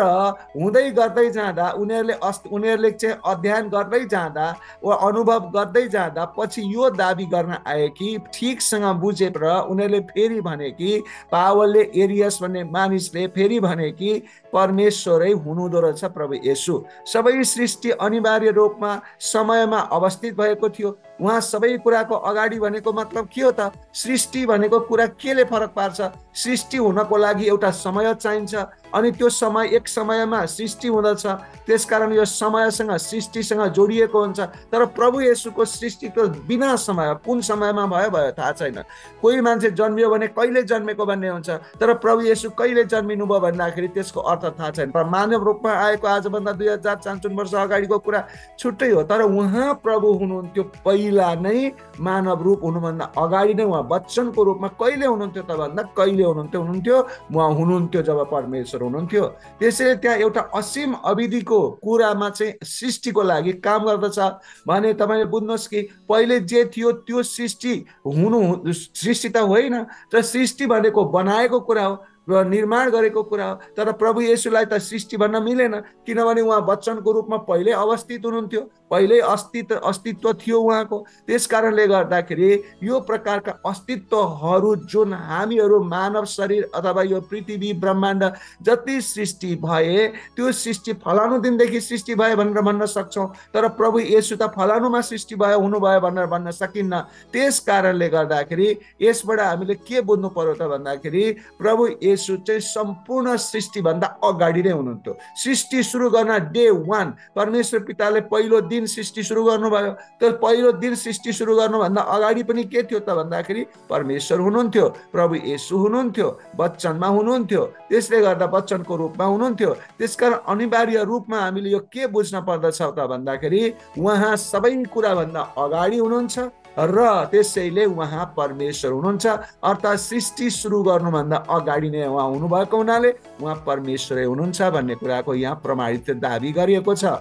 हुँदै गर्दै जाँदा उनीहरूले चाहिँ अध्ययन गर्दै जाँदा वा अनुभव गर्दै जाँदा पछि यो दाबी गर्न आए कि ठिकसँग बुझेर उनीहरूले फेरि भने कि पावलले एरियस भन्ने मानिसले फेरि भने कि परमेश्वरै हुनुहुँदो रहेछ प्रभु येशू। सबै सृष्टि अनिवार्य रूपमा समयमा अवस्थित भएको थियो। उहाँ सबै कुराको अगाडि भनेको मतलब के हो त? सृष्टि भनेको कुरा केले फरक पार्छ? सृष्टि हुनको लागि एउटा समय चाहिन्छ, अनि त्यो समय एक समयमा सृष्टि हुँदछ। त्यसकारण यो समयसँग सृष्टिसँग जोडिएको हुन्छ। तर प्रभु येशूको सृष्टिको बिना समय कुन समयमा भयो थाहा छैन। कोही मान्छे जन्मियो भने कहिले जन्मेको भन्ने हुन्छ, तर प्रभु येशू कहिले जन्मिनु भयो भन्दाखेरि त्यसको अर्थ थाहा छैन। तर मानव रूपमा आएको आजभन्दा 2000-55 वर्ष अगाडिको कुरा छुट्टै हो। तर उहाँ प्रभु हुनुहुन्थ्यो पहिला नै, मानव रूप हुनुभन्दा अगाडि नै उहाँ वचनको रूपमा कहिले हुनुहुन्थ्यो त भन्दा कहिले हुनुहुन्थ्यो उहाँ हुनुहुन्थ्यो जब परमेश्वर हुनुहुन्थ्यो। त्यसैले त्यहाँ एउटा असीम अवधिको कुरामा चाहिँ सृष्टिको लागि काम गर्दछ भने तपाईँले बुझ्नुहोस् कि पहिले जे थियो त्यो सृष्टि त होइन, तर सृष्टि भनेको बनाएको कुरा हो र निर्माण गरेको कुरा हो। तर प्रभु येशूलाई त सृष्टि भन्न मिलेन, किनभने उहाँ वचनको रूपमा पहिल्यै अवस्थित हुनुहुन्थ्यो, पहिल्यै अस्तित्व थियो उहाँको। त्यस कारणले गर्दाखेरि यो प्रकारका अस्तित्वहरू जुन हामीहरू मानव शरीर अथवा यो पृथ्वी ब्रह्माण्ड जति सृष्टि भए, त्यो सृष्टि फलानु दिनदेखि सृष्टि भए भनेर भन्न सक्छौँ, तर प्रभु येशू त फलानुमा सृष्टि हुनुभयो भनेर भन्न सकिन्न। त्यस कारणले गर्दाखेरि यसबाट हामीले के बुझ्नु पर्यो त भन्दाखेरि प्रभु येशू चाहिँ सम्पूर्ण सृष्टिभन्दा अगाडि नै हुनुहुन्थ्यो। सृष्टि सुरु गर्न डे 1 परमेश्वर पिताले पहिलो दिन सृष्टि सुरु गर्नुभयो। त्यो पहिलो दिन सृष्टि सुरु गर्नुभन्दा अगाडि पनि के थियो त भन्दाखेरि परमेश्वर हुनुहुन्थ्यो, प्रभु येशू हुनुहुन्थ्यो, वचनमा हुनुहुन्थ्यो, त्यसले गर्दा वचनको रूपमा हुनुहुन्थ्यो। त्यसकारण अनिवार्य रूपमा हामीले यो के बुझ्न पर्दछ त भन्दाखेरि उहाँ सबै कुराभन्दा अगाडि हुनुहुन्छ र त्यसैले उहाँ परमेश्वर हुनुहुन्छ। अर्थात् सृष्टि सुरु गर्नुभन्दा अगाडि नै उहाँ हुनुभएको हुनाले उहाँ परमेश्वरै हुनुहुन्छ भन्ने कुराको यहाँ प्रमाणित दाबी गरिएको छ।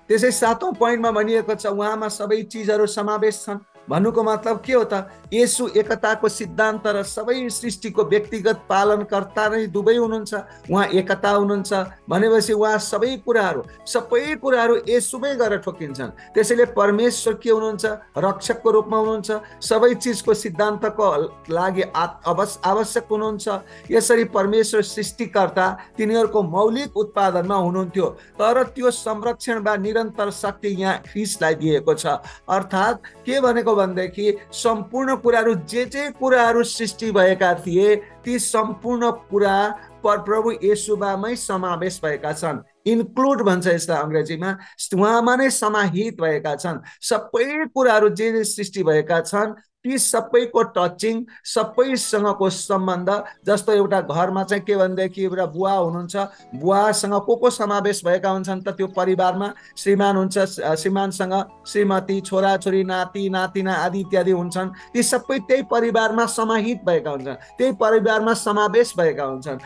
त्यसै 7औं पोइन्टमा भनिएको छ उहाँमा सबै चिजहरू समावेश छन्। भन्नुको मतलब के हो त? येशू एकताको सिद्धान्त र सबै सृष्टिको व्यक्तिगत पालनकर्ता नै दुवै हुनुहुन्छ। उहाँ एकता हुनुहुन्छ भनेपछि उहाँ सबै कुराहरू येशूमै गरेर ठोकिन्छन्। त्यसैले परमेश्वर के हुनुहुन्छ? रक्षकको रूपमा हुनुहुन्छ, सबै चिजको सिद्धान्तको लागि आवश्यक हुनुहुन्छ। यसरी परमेश्वर सृष्टिकर्ता तिनीहरूको मौलिक उत्पादनमा हुनुहुन्थ्यो, तर त्यो संरक्षण वा निरन्तर शक्ति यहाँ ख्रीष्टलाई दिएको छ। अर्थात् के भनेको भनेदेखि सम्पूर्ण कुराहरू जे कुराहरू सृष्टि भएका थिए ती सम्पूर्ण कुरा प्रभु येशूमै समावेश भएका छन्। इन्क्लुड भन्छ यसलाई अङ्ग्रेजीमा, उहाँमा नै समाहित भएका छन्। सबै कुराहरू जे सृष्टि भएका छन् ती सबैको टचिङ, सबैसँगको सम्बन्ध। जस्तो एउटा घरमा चाहिँ के भनेदेखि एउटा बुवा हुनुहुन्छ, बुवासँग को समावेश भएका हुन्छन् त त्यो परिवारमा? श्रीमान हुन्छ, श्रीमानसँग श्रीमती, छोराछोरी, नाति नातिना आदि इत्यादि हुन्छन्। ती सबै त्यही परिवारमा समाहित भएका हुन्छन्, त्यही परिवारमा समावेश भएका हुन्छन्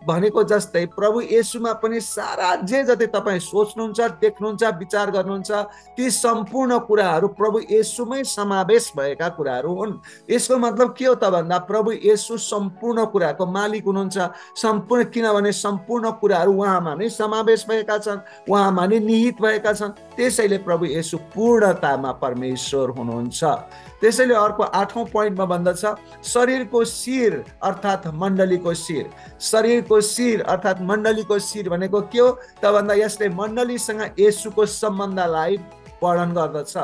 भनेको जस्तै प्रभु येशूमा पनि सारा जे जति तपाईँ सोच्नुहुन्छ, देख्नुहुन्छ, विचार गर्नुहुन्छ, ती सम्पूर्ण कुराहरू प्रभु येशूमै समावेश भएका कुराहरू हुन्। यसको मतलब के हो त भन्दा प्रभु येशू सम्पूर्ण कुराको मालिक हुनुहुन्छ। सम्पूर्ण, किनभने सम्पूर्ण कुराहरू उहाँमा नै समावेश भएका छन्, उहाँमा नै निहित भएका छन्। त्यसैले प्रभु येशू पूर्णतामा परमेश्वर हुनुहुन्छ। त्यसैले अर्को 8औं पोइन्टमा भन्दछ शरीरको शिर अर्थात् मण्डलीको शिर। शरीरको शिर अर्थात् मण्डलीको शिर भनेको के हो त भन्दा यसले मण्डलीसँग येशूको सम्बन्धलाई वर्णन गर्दछ।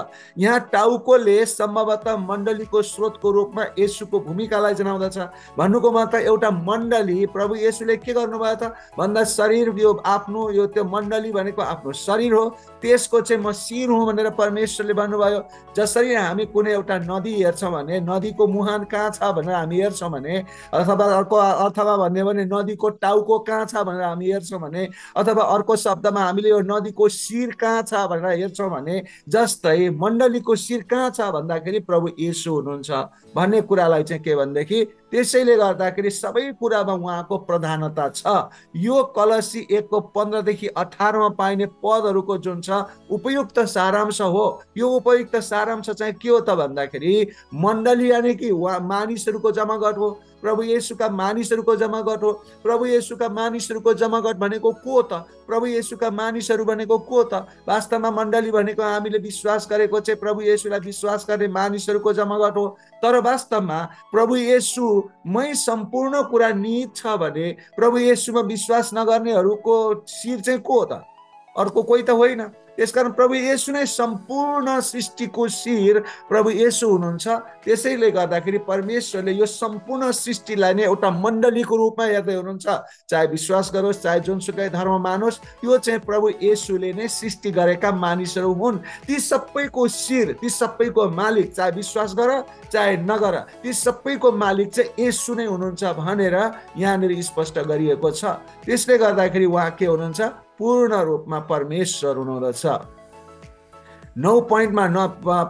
यहाँ टाउकोले सम्भवतः मण्डलीको स्रोतको रूपमा येशूको भूमिकालाई जनाउँदछ। भन्नुको मतलब एउटा मण्डली, प्रभु येशूले के गर्नुभयो त भन्दा शरीर, यो आफ्नो यो त्यो मण्डली भनेको आफ्नो शरीर हो, त्यसको चाहिँ म शिर हुँ भनेर परमेश्वरले भन्नुभयो। जसरी हामी कुनै एउटा नदी हेर्छौँ भने नदीको मुहान कहाँ छ भनेर हामी हेर्छौँ भने, अथवा भन्यो भने नदीको टाउको कहाँ छ भनेर हामी हेर्छौँ भने, अथवा अर्को शब्दमा हामीले यो नदीको शिर कहाँ छ भनेर हेर्छौँ भने, जस्तै मण्डलीको शिर कहाँ छ भन्दाखेरि प्रभु येशू हुनुहुन्छ भन्ने कुरालाई चाहिँ के भनेदेखि, त्यसैले गर्दाखेरि सबै कुरामा उहाँको प्रधानता छ। यो कलसी 1:15-18 पाइने पदहरूको जुन छ उपयुक्त सारांश हो। यो उपयुक्त सारांश चाहिँ के हो त भन्दाखेरि मण्डली यानि कि मानिसहरूको जमागट हो, प्रभु येशूका मानिसहरूको जमागट हो। प्रभु येशूका मानिसहरूको जमागट भनेको को त? प्रभु येशूका मानिसहरू भनेको को त? वास्तवमा मण्डली भनेको हामीले विश्वास गरेको चाहिँ प्रभु येशूलाई विश्वास गर्ने मानिसहरूको जमागट हो। तर वास्तवमा प्रभु येशूमै सम्पूर्ण कुरा निहित छ भने प्रभु येशूमा विश्वास नगर्नेहरूको शिर चाहिँ को हो त? अर्को कोही त होइन। त्यसकारण प्रभु येशू नै सम्पूर्ण सृष्टिको शिर प्रभु येशू हुनुहुन्छ। त्यसैले गर्दाखेरि परमेश्वरले यो सम्पूर्ण सृष्टिलाई नै एउटा मण्डलीको रूपमा हेर्दै हुनुहुन्छ। चाहे विश्वास गरोस्, चाहे जुनसुकै धर्म मानोस्, यो चाहिँ प्रभु येशूले नै सृष्टि गरेका मानिसहरू हुन्। ती सबैको शिर, ती सबैको मालिक, चाहे विश्वास गर चाहे नगर, ती सबैको मालिक चाहिँ येशू नै हुनुहुन्छ भनेर यहाँनिर स्पष्ट गरिएको छ। त्यसले गर्दाखेरि उहाँ के हुनुहुन्छ? पूर्ण रूपमा परमेश्वर हुनुहुँदछ। 9 पोइन्टमा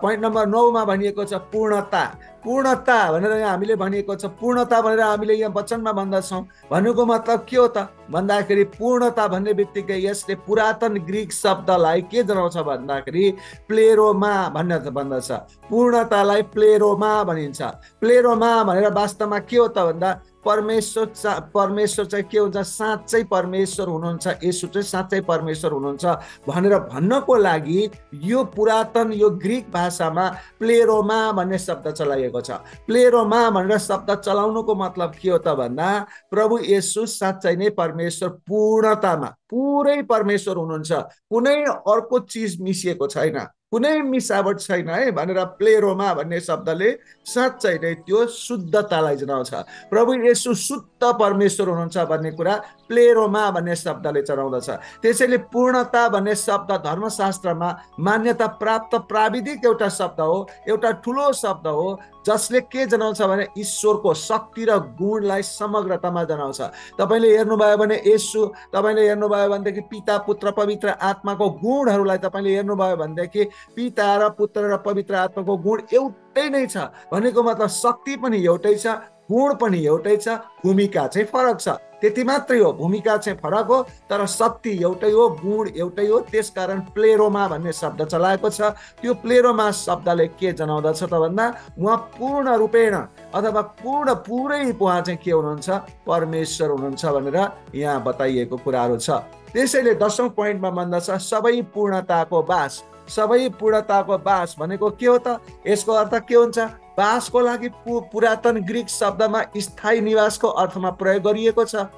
पोइन्ट नम्बर 9 मा भनिएको छ पूर्णता। पूर्णता भनेर यहाँ हामीले भनिएको छ। पूर्णता भनेर हामीले यहाँ वचनमा भन्दछौँ। भन्नुको मतलब के हो त भन्दाखेरि पूर्णता भन्ने बित्तिकै यसले पुरातन ग्रिक शब्दलाई के जनाउँछ भन्दाखेरि प्लेरोमा भन्ने भन्दछ। पूर्णतालाई प्लेरोमा भनिन्छ। प्लेरोमा भनेर वास्तवमा के हो त भन्दा परमेश्वर चाहिँ के हुन्छ? साँच्चै परमेश्वर हुनुहुन्छ, येशू चाहिँ साँच्चै परमेश्वर हुनुहुन्छ भनेर भन्नको लागि यो पुरातन यो ग्रिक भाषामा प्लेरोमा भन्ने शब्द चलाइएको छ। प्लेरोमा भनेर शब्द चलाउनुको मतलब के हो त भन्दा प्रभु येशू साँच्चै नै परमेश्वर पूर्णतामा पुरै परमेश्वर हुनुहुन्छ। कुनै अर्को चिज मिसिएको छैन, कुनै मिसावट छैन है भनेर प्लेरोमा भन्ने शब्दले साँच्चै नै त्यो शुद्धतालाई जनाउँछ। प्रभु येशू शुद्ध परमेश्वर हुनुहुन्छ भन्ने कुरा प्लेरोमा भन्ने शब्दले चलाउँदछ। त्यसैले पूर्णता भन्ने शब्द धर्मशास्त्रमा मान्यता प्राप्त प्राविधिक एउटा शब्द हो, एउटा ठुलो शब्द हो, जसले के जनाउँछ भने ईश्वरको शक्ति र गुणलाई समग्रतामा जनाउँछ। तपाईँले हेर्नुभयो भने येशू, तपाईँले हेर्नुभयो भनेदेखि पिता, पुत्र, पवित्र आत्माको गुणहरूलाई तपाईँले हेर्नुभयो भनेदेखि पिता र पुत्र र पवित्र आत्माको गुण एउटै नै छ। भनेको मतलब शक्ति पनि एउटै छ, गुण पनि एउटै छ, भूमिका चाहिँ फरक छ। त्यति मात्रै हो, भूमिका चाहिँ फरक हो तर शक्ति एउटै हो, गुण एउटै हो। त्यसकारण प्लेरोमा भन्ने शब्द चलाएको छ। त्यो प्लेरोमा शब्दले के जनाउँदछ त भन्दा उहाँ पूर्ण रूपेण अथवा पुरै उहाँ चाहिँ के हुनुहुन्छ? परमेश्वर हुनुहुन्छ भनेर यहाँ बताइएको कुराहरू छ। त्यसैले 10औं पोइन्टमा भन्दछ सबै पूर्णताको बास। सबै पूर्णताको बास भनेको के हो त? यसको अर्थ के हुन्छ? बासको लागि पुरातन ग्रिक शब्दमा स्थायी निवासको अर्थमा प्रयोग गरिएको छ।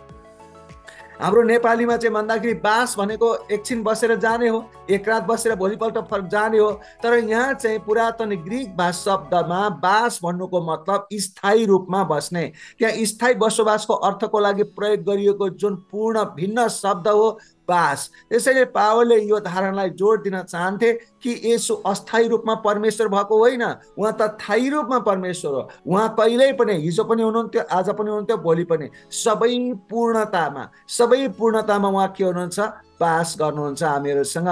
हाम्रो नेपालीमा चाहिँ भन्दाखेरि बास भनेको एकछिन बसेर जाने हो, एक रात बसेर भोलिपल्ट जाने हो। तर यहाँ चाहिँ पुरातन ग्रिक शब्दमा बास भन्नुको मतलब स्थायी रूपमा बस्ने। त्यहाँ स्थायी बसोबासको अर्थको लागि प्रयोग गरिएको जुन पूर्ण भिन्न शब्द हो बास। त्यसैले पावलले यो धारणालाई जोड दिन चाहन्थे कि यसो अस्थायी रूपमा परमेश्वर भएको होइन, उहाँ त स्थायी रूपमा परमेश्वर हो। उहाँ कहिल्यै पनि, हिजो पनि हुनुहुन्थ्यो, आज पनि हुनुहुन्थ्यो, भोलि पनि, सबै पूर्णतामा उहाँ के हुनुहुन्छ? बास गर्नुहुन्छ हामीहरूसँग।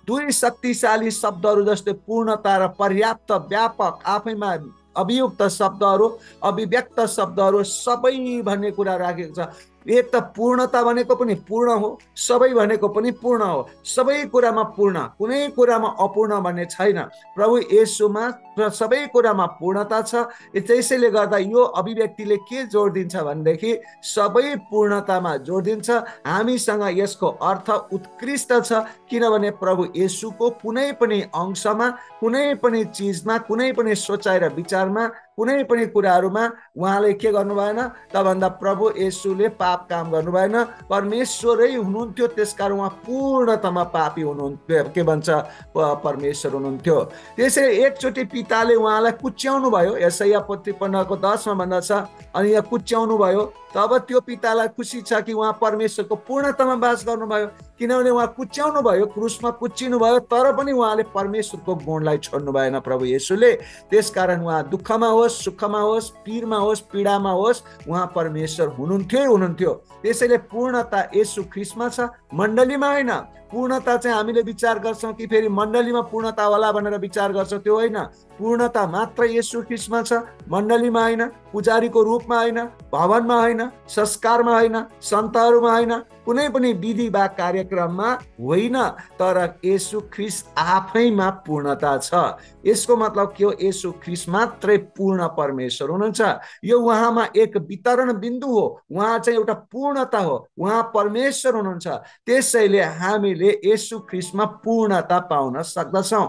दुई शक्तिशाली शब्दहरू जस्तै पूर्णता र पर्याप्त, व्यापक, आफैमा अभियुक्त शब्दहरू, अभिव्यक्त शब्दहरू, सबै भन्ने कुरा राखेको छ। एक त पूर्णता भनेको पनि पूर्ण हो, सबै भनेको पनि पूर्ण हो, सबै कुरामा पूर्ण, कुनै कुरामा अपूर्ण भन्ने छैन। प्रभु येशूमा सबै कुरामा पूर्णता छ। त्यसैले गर्दा यो अभिव्यक्तिले के जोड दिन्छ भनेदेखि सबै पूर्णतामा जोड दिन्छ। हामीसँग यसको अर्थ उत्कृष्ट छ, किनभने प्रभु येशूको कुनै पनि अंशमा, कुनै पनि चिजमा, कुनै पनि सोचाइ र विचारमा, कुनै पनि कुराहरूमा उहाँले के गर्नु भएन त भन्दा प्रभु येशूले पाप काम गर्नु भएन। परमेश्वरै हुनुहुन्थ्यो, त्यसकारण उहाँ पूर्णतामा पापी हुनुहुन्थ्यो, के भन्छ परमेश्वर हुनुहुन्थ्यो। त्यसैले एकचोटि पिताले उहाँलाई कुच्याउनु भयो, यशायाह 53:10 मा भन्दछ, अनि यहाँ कुच्याउनु भयो, तब त्यो पितालाई खुसी छ कि उहाँ परमेश्वरको पूर्णतामा बास गर्नुभयो, किनभने उहाँ कुच्याउनु भयो, क्रुसमा कुच्चिनु भयो, तर पनि उहाँले परमेश्वरको गुणलाई छोड्नु भएन प्रभु येशूले। त्यसकारण उहाँ दुःखमा होस्, सुखमा होस्, पीरमा होस्, पीडामा होस्, उहाँ परमेश्वर हुनुहुन्थ्यो। त्यसैले पूर्णता येशू ख्रीष्टमा छ, मण्डलीमा होइन। पूर्णता चाहिँ हामीले विचार गर्छौँ कि फेरि मण्डलीमा पूर्णता होला भनेर विचार गर्छौँ, त्यो होइन। पूर्णता मात्र येशू ख्रीष्टमा छ, मण्डलीमा होइन, पुजारीको रूपमा होइन, भवनमा होइन, संस्कारमा होइन, सन्तहरूमा होइन, कुनै पनि विधि वा कार्यक्रममा होइन, तर येशू ख्रीष्ट आफैमा पूर्णता छ। यसको मतलब के हो? येशू ख्रीष्ट मात्रै पूर्ण परमेश्वर हुनुहुन्छ। यो उहाँमा एक वितरण बिन्दु हो, उहाँ चाहिँ एउटा पूर्णता हो, उहाँ परमेश्वर हुनुहुन्छ। त्यसैले हामीले येशू ख्रीष्टमा पूर्णता पाउन सक्दछौँ।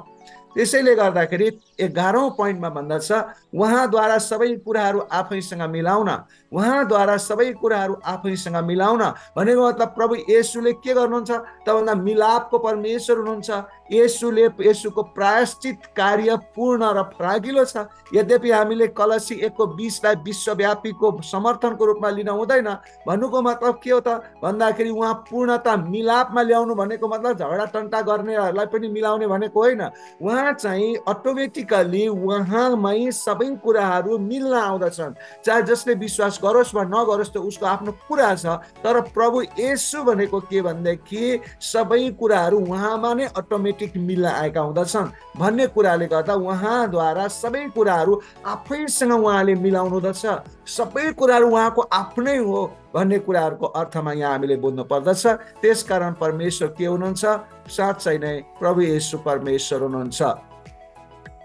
त्यसैले गर्दाखेरि 11औं पोइन्टमा भन्दछ, उहाँद्वारा सबै कुराहरू आफैसँग मिलाउन। उहाँद्वारा सबै कुराहरू आफैसँग मिलाउन भनेको मतलब प्रभु येशूले के गर्नुहुन्छ त भन्दा मिलापको परमेश्वर हुनुहुन्छ। येशूको प्रायश्चित कार्य पूर्ण र फराकिलो छ। यद्यपि हामीले कलसी 1:20 लाई विश्वव्यापीको समर्थनको रूपमा लिन हुँदैन। भन्नुको मतलब के हो त भन्दाखेरि उहाँ पूर्णता मिलापमा ल्याउनु भनेको मतलब झगडा टन्टा गर्नेहरूलाई पनि मिलाउने भनेको होइन। उहाँ चाहिँ अटोमेटिकली उहाँमै सबै कुराहरू मिल्न आउँदछन्। चाहे जसले विश्वास गरोस् वा नगरोस् त उसको आफ्नो कुरा छ, तर प्रभु येशू भनेको के भनेदेखि सबै कुराहरू उहाँमा नै अटोमेटिक मिल्न आएका हुँदछन् भन्ने कुराले गर्दा उहाँद्वारा सबै कुराहरू आफैसँग उहाँले मिलाउनु हुँदछ। सबै कुराहरू उहाँको आफ्नै हो भन्ने कुराहरूको अर्थमा यहाँ हामीले बुझ्नु पर्दछ। त्यसकारण परमेश्वर के हुनुहुन्छ? साँच्चै नै प्रभु येशू परमेश्वर हुनुहुन्छ।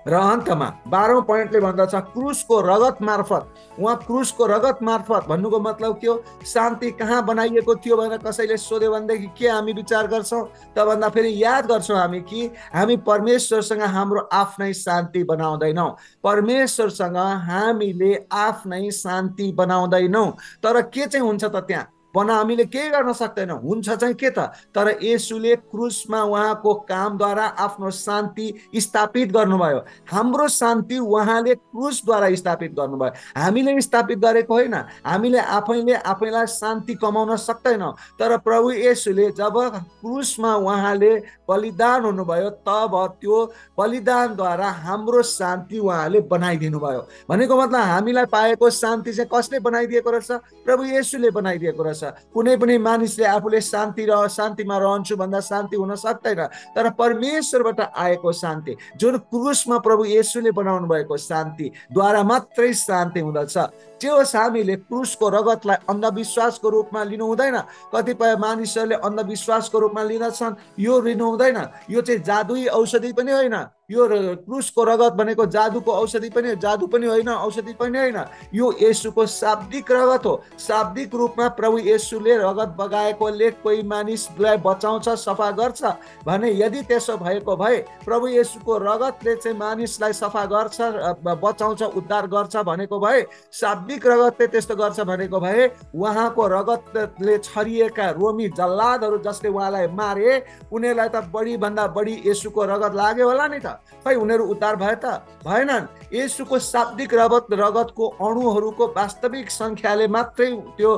र अन्तमा 12औं पोइन्टले भन्दछ क्रुसको रगत मार्फत। उहाँ क्रुसको रगत मार्फत भन्नुको मतलब के हो? शान्ति कहाँ बनाइएको थियो भनेर कसैले सोध्यो भनेदेखि के हामी विचार गर्छौँ त भन्दा फेरि याद गर्छौँ हामी कि हामी परमेश्वरसँग हाम्रो आफ्नै शान्ति बनाउँदैनौँ। परमेश्वरसँग हामीले आफ्नै शान्ति बनाउँदैनौँ। तर के चाहिँ हुन्छ त त्यहाँ हामीले केही गर्न सक्दैनौँ। हुन्छ चाहिँ के त? तर येशूले क्रुसमा उहाँको कामद्वारा आफ्नो शान्ति स्थापित गर्नुभयो। हाम्रो शान्ति उहाँले क्रुसद्वारा स्थापित गर्नुभयो, हामीले स्थापित गरेको होइन। हामीले आफैलाई शान्ति कमाउन सक्दैनौँ। तर प्रभु येशूले जब क्रुसमा उहाँले बलिदान हुनुभयो, तब त्यो बलिदानद्वारा हाम्रो शान्ति उहाँले बनाइदिनु भयो। भनेको मतलब हामीलाई पाएको शान्ति चाहिँ कसले बनाइदिएको रहेछ? प्रभु येशूले बनाइदिएको रहेछ। कुनै पनि मानिसले आफूले शान्तिमा रहन्छु भन्दा शान्ति हुन सक्दैन। तर परमेश्वरबाट आएको शान्ति, जुन क्रुसमा प्रभु येशूले बनाउनु भएको शान्तिद्वारा मात्रै शान्ति हुँदछ। त्यो हामीले क्रुसको रगतलाई अन्धविश्वासको रूपमा लिनु हुँदैन। कतिपय मानिसहरूले अन्धविश्वासको रूपमा लिँदछन्, यो लिनु हुँदैन। यो चाहिँ जादुई औषधि पनि होइन। यो क्रुसको रगत भनेको जादुको औषधि पनि, जादु पनि होइन, औषधि पनि होइन। यो येशूको शाब्दिक रगत हो। शाब्दिक रूपमा प्रभु येशूले रगत बगाएकोले कोही मानिसलाई बचाउँछ, सफा गर्छ भने यदि त्यसो भएको भए प्रभु येशूको रगतले चाहिँ मानिसलाई सफा गर्छ, बचाउँछ, उद्धार गर्छ भनेको भए, शाब्दिक रगतले त्यस्तो गर्छ भनेको भए, उहाँको रगतले छरिएका रोमी जल्लादहरू जसले उहाँलाई मारे, उनीहरूलाई त बढी भन्दा बढी येशूको रगत लाग्यो होला नि त। खै उनीहरू उद्धार भए त? भएनन्। येशूको शाब्दिक रगतको अणुहरूको वास्तविक सङ्ख्याले मात्रै त्यो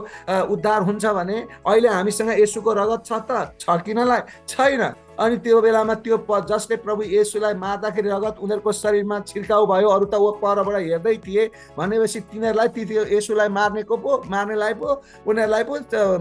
उद्धार हुन्छ भने अहिले हामीसँग येशूको रगत छ त? छ किनलाई? छैन। अनि त्यो बेलामा त्यो जसले प्रभु येशूलाई मार्दाखेरि रगत उनीहरूको शरीरमा छिर्काउ भयो, अरू त वो परबाट हेर्दै थिए भनेपछि तिनीहरूलाई त्यो येशूलाई मार्नेलाई पो उनीहरूलाई पो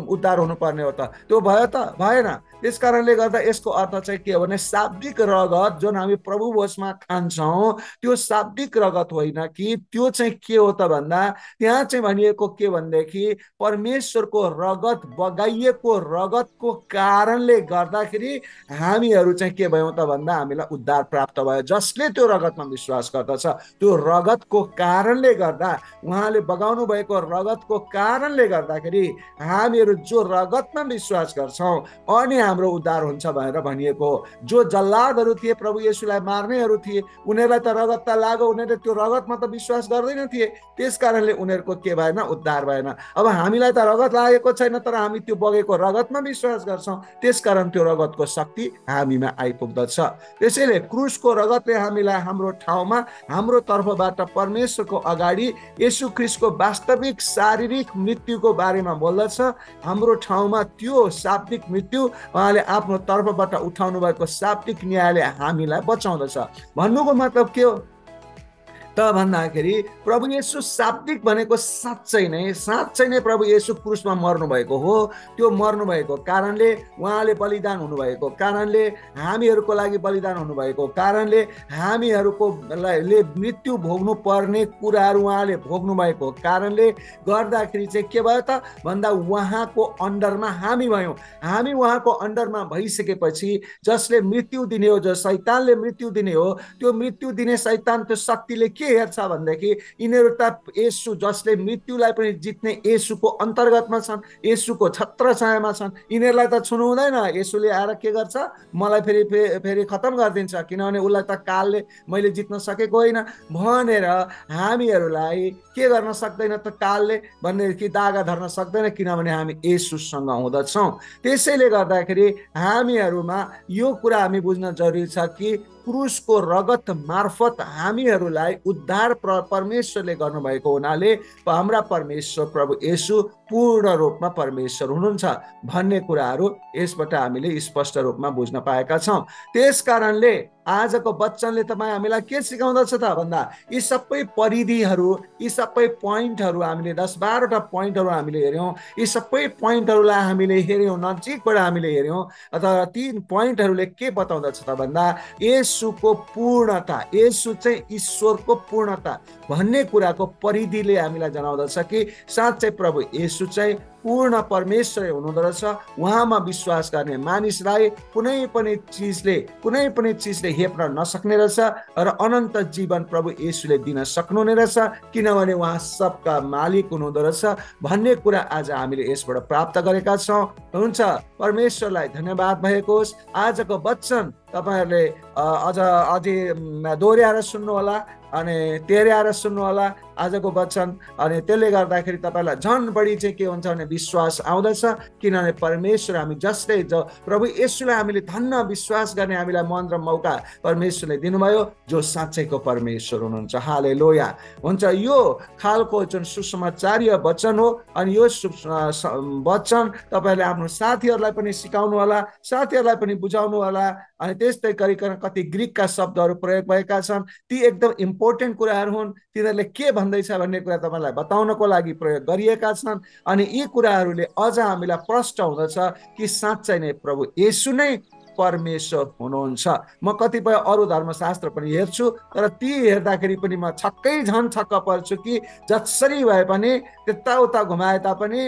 उद्धार हुनुपर्ने हो त? त्यो भयो त? भएन। त्यस कारणले गर्दा यसको अर्थ चाहिँ के हो भने शाब्दिक रगत जुन हामी प्रभु भोजमा खान्छौँ त्यो शाब्दिक रगत होइन कि त्यो चाहिँ के हो त भन्दा त्यहाँ चाहिँ भनिएको के भनेदेखि परमेश्वरको रगत बगाइएको रगतको कारणले गर्दाखेरि हामीहरू चाहिँ के भयौँ त भन्दा हामीलाई उद्धार प्राप्त भयो। जसले त्यो रगतमा विश्वास गर्दछ त्यो रगतको कारणले गर्दा, उहाँले बगाउनु भएको रगतको कारणले गर्दाखेरि हामीहरू जो रगतमा विश्वास गर्छौँ अनि हाम्रो उद्धार हुन्छ भनेर भनिएको हो। जो जल्लादहरू थिए, प्रभु येशूलाई मार्नेहरू थिए, उनीहरूलाई त रगत त लाग्यो, उनीहरूले त्यो रगतमा त विश्वास गर्दैन थिए, त्यस कारणले उनीहरूको के भएन? उद्धार भएन। अब हामीलाई त रगत लागेको छैन तर हामी त्यो बगेको रगतमा विश्वास गर्छौँ, त्यसकारण त्यो रगतको शक्ति हामीमा आइपुग्दछ। त्यसैले क्रुसको रगतले हामीलाई हाम्रो ठाउँमा, हाम्रो तर्फबाट परमेश्वरको अगाडि येशू ख्रीष्टको वास्तविक शारीरिक मृत्युको बारेमा बोल्दछ। हाम्रो ठाउँमा त्यो शाब्दिक मृत्यु उहाँले आफ्नो तर्फबाट उठाउनु भएको शाब्दिक न्यायले हामीलाई बचाउँदछ। भन्नुको मतलब के हो त भन्दाखेरि प्रभु येशू शाब्दिक भनेको साँच्चै नै प्रभु येशू क्रुसमा मर्नु भएको हो। त्यो मर्नु भएको कारणले, उहाँले बलिदान हुनुभएको कारणले, हामीहरूको लागि बलिदान हुनुभएको कारणले, हामीहरूको मृत्यु भोग्नु पर्ने कुराहरू उहाँले भोग्नु भएको कारणले गर्दाखेरि चाहिँ के भयो त भन्दा उहाँको अन्डरमा हामी भयौँ। हामी उहाँको अन्डरमा भइसकेपछि जसले मृत्यु दिने हो, जो शैतानले मृत्यु दिने हो, त्यो मृत्यु दिने शैतान त्यो शक्तिले के हेर्छ भनेदेखि यिनीहरू त येशू जसले मृत्युलाई पनि जित्ने येशूको अन्तर्गतमा छन्, येशूको छत्र छायामा छन्, यिनीहरूलाई त छुनु हुँदैन। येशूले आएर के गर्छ? मलाई फेरि खतम गरिदिन्छ, किनभने उसलाई त कालले मैले जित्न सकेको होइन भनेर हामीहरूलाई के गर्न सक्दैन त कालले भनेदेखि दागा धर्न सक्दैन, किनभने हामी येशूसँग हुँदछौँ। त्यसैले गर्दाखेरि हामीहरूमा यो कुरा हामी बुझ्न जरुरी छ कि क्रुसको रगत मार्फत हामीहरूलाई उद्धार परमेश्वरले गर्नुभएको हुनाले हाम्रा परमेश्वर प्रभु येशू पूर्ण रूपमा परमेश्वर हुनुहुन्छ भन्ने कुराहरू यसबाट हामीले स्पष्ट रूपमा बुझ्न पाएका छौँ। त्यस कारणले आजको वचनले तपाईँ हामीलाई के सिकाउँदछ त भन्दा यी सबै परिधिहरू, यी सबै पोइन्टहरू हामीले 10-12वटा पोइन्टहरू हामीले हेऱ्यौँ। यी सबै पोइन्टहरूलाई हामीले हेऱ्यौँ, नजिकबाट हामीले हेऱ्यौँ। अथवा ती पोइन्टहरूले के बताउँदछ त भन्दा येशूको पूर्णता, येशू चाहिँ ईश्वरको पूर्णता भन्ने कुराको परिधिले हामीलाई जनाउँदछ कि साँच्चै प्रभु येशू चाहिँ पूर्ण परमेश्वर हुनुहुँदो रहेछ। उहाँमा विश्वास गर्ने मानिसलाई कुनै पनि चिजले हेप्न नसक्ने रहेछ र अनन्त जीवन प्रभु येशूले दिन सक्नुहुने रहेछ, किनभने उहाँ सबका मालिक हुनुहुँदो रहेछ भन्ने कुरा आज हामीले यसबाट प्राप्त गरेका छौँ। हुन्छ, परमेश्वरलाई धन्यवाद भएको होस्। आजको वचन तपाईहरुले अझै दोहोऱ्याएर सुन्नु होला अनि तेर्याएर सुन्नु होला आजको वचन। अनि त्यसले गर्दाखेरि तपाईलाई झन् बढी चाहिँ के हुन्छ भने विश्वास आउँदछ, किनभने परमेश्वर हामी जसले प्रभु येशूलाई हामीले धन्न विश्वास गर्ने हामीलाई मन र मौका परमेश्वरले दिनुभयो, जो साँच्चैको परमेश्वर हुनुहुन्छ। हालेलुया। हुन्छ, यो खालको जुन सुसमाचारीय वचन हो अनि यो वचन तपाईले आफ्नो साथीहरूलाई पनि सिकाउनु होला, साथीहरूलाई पनि बुझाउनु होला। अनि त्यस्तै गरिकन कति ग्रीकका शब्दहरू प्रयोग भएका छन्, ती एकदम इम्पोर्टेन्ट कुराहरू हुन्। तिनीहरूले के भन्दैछ भन्ने कुरा तपाईलाई बताउनको लागि प्रयोग गरिएका छन्। अनि यी कुराहरूले अझ हामीलाई प्रष्ट हुँदछ कि साँच्चै नै प्रभु येशू नै परमेश्वर हुनुहुन्छ। म कतिपय अरू धर्मशास्त्र पनि हेर्छु, तर ती हेर्दाखेरि पनि म झन् छक्क पर्छु कि जसरी भए पनि त्यताउता घुमाए तापनि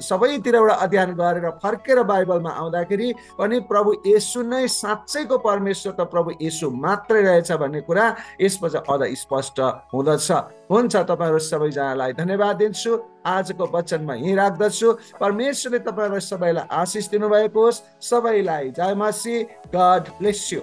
सबैतिरबाट अध्ययन गरेर फर्केर बाइबलमा आउँदाखेरि पनि प्रभु येशू नै साँच्चैको परमेश्वर त प्रभु येशू मात्रै रहेछ भन्ने कुरा यसपछि अझ स्पष्ट हुँदछ। हुन्छ, तपाईहरु सबैजनालाई धन्यवाद दिन्छु। आजको वचनमा यही राख्दछु। परमेश्वरले तपाईहरु सबैलाई आशिष दिनुभएको होस्। सबैलाई जय मसीह। God bless you.